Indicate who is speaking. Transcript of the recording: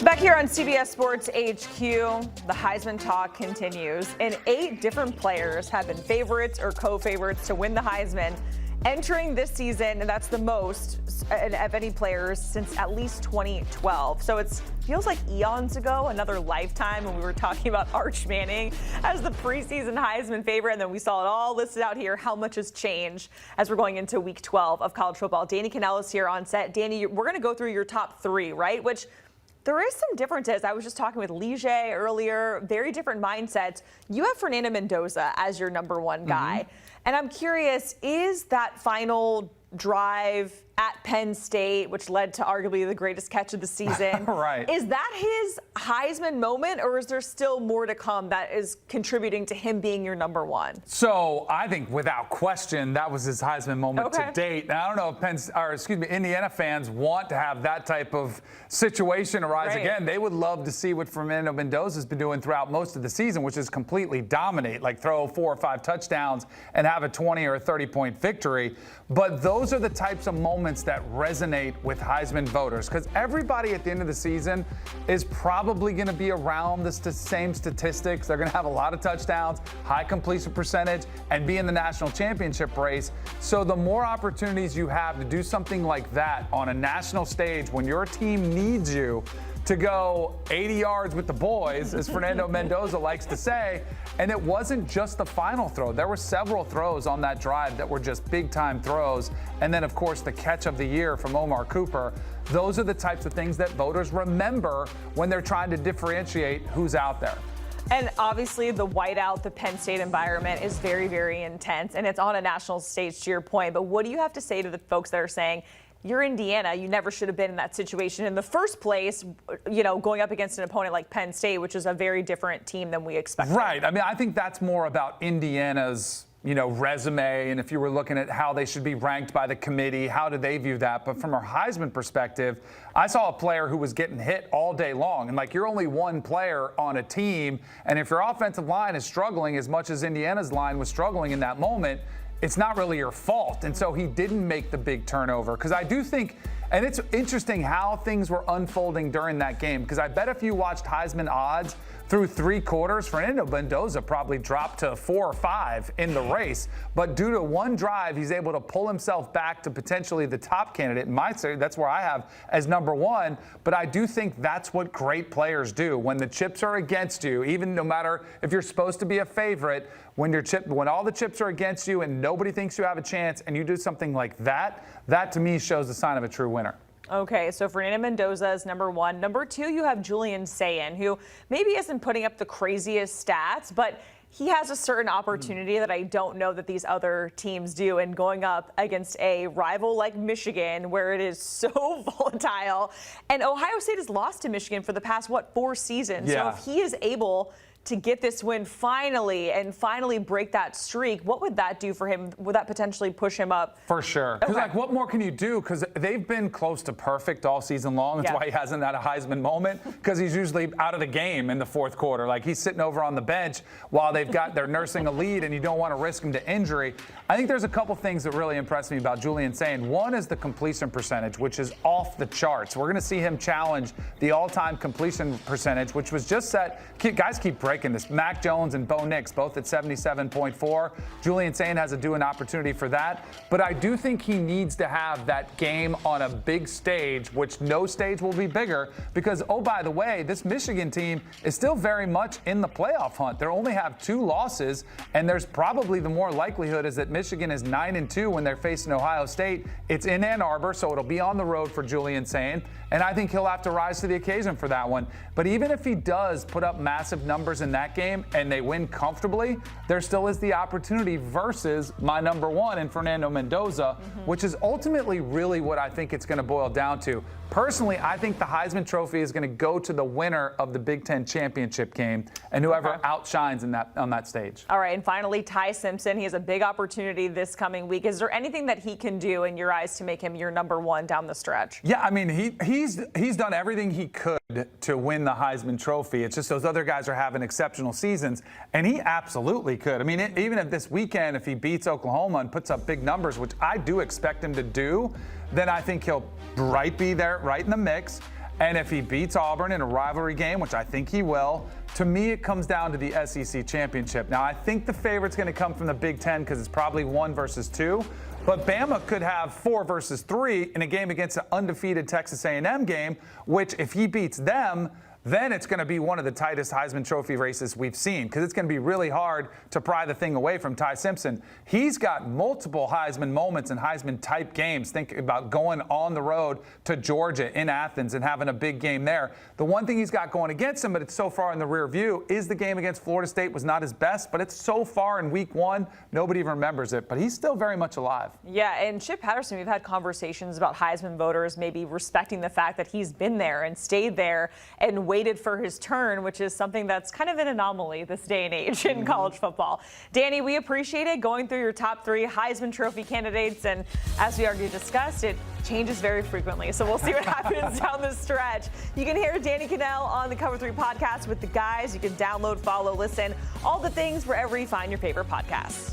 Speaker 1: Back here on CBS Sports HQ, the Heisman talk continues, and 8 different players have been favorites or co-favorites to win the Heisman entering this season, and that's the most of any players since at least 2012. So it feels like eons ago, another lifetime, when we were talking about Arch Manning as the preseason Heisman favorite, and then we saw it all listed out here, how much has changed as we're going into week 12 of college football. Danny Kanell is here on set. Danny, we're going to go through your top 3, right? Which there is some differences. I was just talking with Lige earlier, very different mindsets. You have Fernando Mendoza as your number 1 guy. And I'm curious, is that final drive at Penn State, which led to arguably the greatest catch of the season,
Speaker 2: right,
Speaker 1: is that his Heisman moment, or is there still more to come that is contributing to him being your number 1?
Speaker 2: So I think without question that was his Heisman moment to date. Now, I don't know if Indiana fans want to have that type of situation arise again. They would love to see what Fernando Mendoza has been doing throughout most of the season, which is completely dominate, like throw 4 or 5 touchdowns and have a 20 or a 30-point victory. But those are the types of moments that resonate with Heisman voters, because everybody at the end of the season is probably going to be around the same statistics. They're going to have a lot of touchdowns, high completion percentage, and be in the national championship race. So the more opportunities you have to do something like that on a national stage when your team needs you to go 80 yards with the boys, as Fernando Mendoza likes to say. And it wasn't just the final throw. There were several throws on that drive that were just big-time throws. And then, of course, the catch of the year from Omar Cooper. Those are the types of things that voters remember when they're trying to differentiate who's out there.
Speaker 1: And obviously the whiteout, the Penn State environment is very, very intense, and it's on a national stage, to your point. But what do you have to say to the folks that are saying, you're Indiana, you never should have been in that situation in the first place, you know, going up against an opponent like Penn State, which is a very different team than we expected?
Speaker 2: Right. I mean, I think that's more about Indiana's, resume, and if you were looking at how they should be ranked by the committee, how do they view that? But from a Heisman perspective, I saw a player who was getting hit all day long, and you're only one player on a team, and if your offensive line is struggling as much as Indiana's line was struggling in that moment, it's not really your fault. And so he didn't make the big turnover, because I do think, and it's interesting how things were unfolding during that game, because I bet if you watched Heisman odds through 3 quarters, Fernando Mendoza probably dropped to 4 or 5 in the race. But due to one drive, he's able to pull himself back to potentially the top candidate. In my series, that's where I have as number 1. But I do think that's what great players do. When the chips are against you, even no matter if you're supposed to be a favorite, when all the chips are against you and nobody thinks you have a chance and you do something like that, that to me shows the sign of a true winner.
Speaker 1: Okay, so Fernando Mendoza is number 1. Number 2, you have Julian Sayin, who maybe isn't putting up the craziest stats, but he has a certain opportunity that I don't know that these other teams do, and going up against a rival like Michigan, where it is so volatile. And Ohio State has lost to Michigan for the past, 4 seasons?
Speaker 2: Yeah.
Speaker 1: So if he is able to get this win finally break that streak, what would that do for him? Would that potentially push him up?
Speaker 2: For sure. Because what more can you do? Because they've been close to perfect all season long. That's why he hasn't had a Heisman moment, because he's usually out of the game in the 4th quarter. He's sitting over on the bench while they're nursing a lead, and you don't want to risk him to injury. I think there's a couple things that really impress me about Julian Sayin. One is the completion percentage, which is off the charts. We're going to see him challenge the all-time completion percentage, which was just set. Guys keep breaking this. Mac Jones and Bo Nix both at 77.4. Julian Sayin has an opportunity for that. But I do think he needs to have that game on a big stage, which no stage will be bigger, because, oh, by the way, this Michigan team is still very much in the playoff hunt. They only have 2 losses, and there's probably the more likelihood is that Michigan is 9-2 when they're facing Ohio State. It's in Ann Arbor, so it'll be on the road for Julian Sayin, and I think he'll have to rise to the occasion for that one. But even if he does put up massive numbers in that game and they win comfortably, there still is the opportunity versus my number 1 in Fernando Mendoza, which is ultimately really what I think it's going to boil down to. Personally, I think the Heisman Trophy is going to go to the winner of the Big Ten championship game and whoever outshines on that stage. All
Speaker 1: right, and finally, Ty Simpson. He has a big opportunity this coming week. Is there anything that he can do in your eyes to make him your number 1 down the stretch?
Speaker 2: Yeah, I mean, he's done everything he could to win the Heisman Trophy. It's just those other guys are having exceptional seasons, and he absolutely could. I mean, even if this weekend, if he beats Oklahoma and puts up big numbers, which I do expect him to do, then I think he'll be there, right in the mix. And if he beats Auburn in a rivalry game, which I think he will, to me it comes down to the SEC championship. Now, I think the favorite's going to come from the Big Ten because it's probably 1 versus 2. But Bama could have 4 versus 3 in a game against an undefeated Texas A&M game, which if he beats them, then it's going to be one of the tightest Heisman Trophy races we've seen because it's going to be really hard to pry the thing away from Ty Simpson. He's got multiple Heisman moments and Heisman-type games. Think about going on the road to Georgia in Athens and having a big game there. The one thing he's got going against him, but it's so far in the rear view, is the game against Florida State was not his best, but it's so far in week 1, nobody even remembers it. But he's still very much alive.
Speaker 1: Yeah, and Chip Patterson, we've had conversations about Heisman voters maybe respecting the fact that he's been there and stayed there and waited for his turn, which is something that's kind of an anomaly this day and age in college football. Danny, we appreciate it going through your top 3 Heisman Trophy candidates, and as we already discussed, it changes very frequently, so we'll see what happens down the stretch. You can hear Danny Kanell on the Cover 3 podcast with the guys. You can download, follow, listen, all the things wherever you find your favorite podcasts.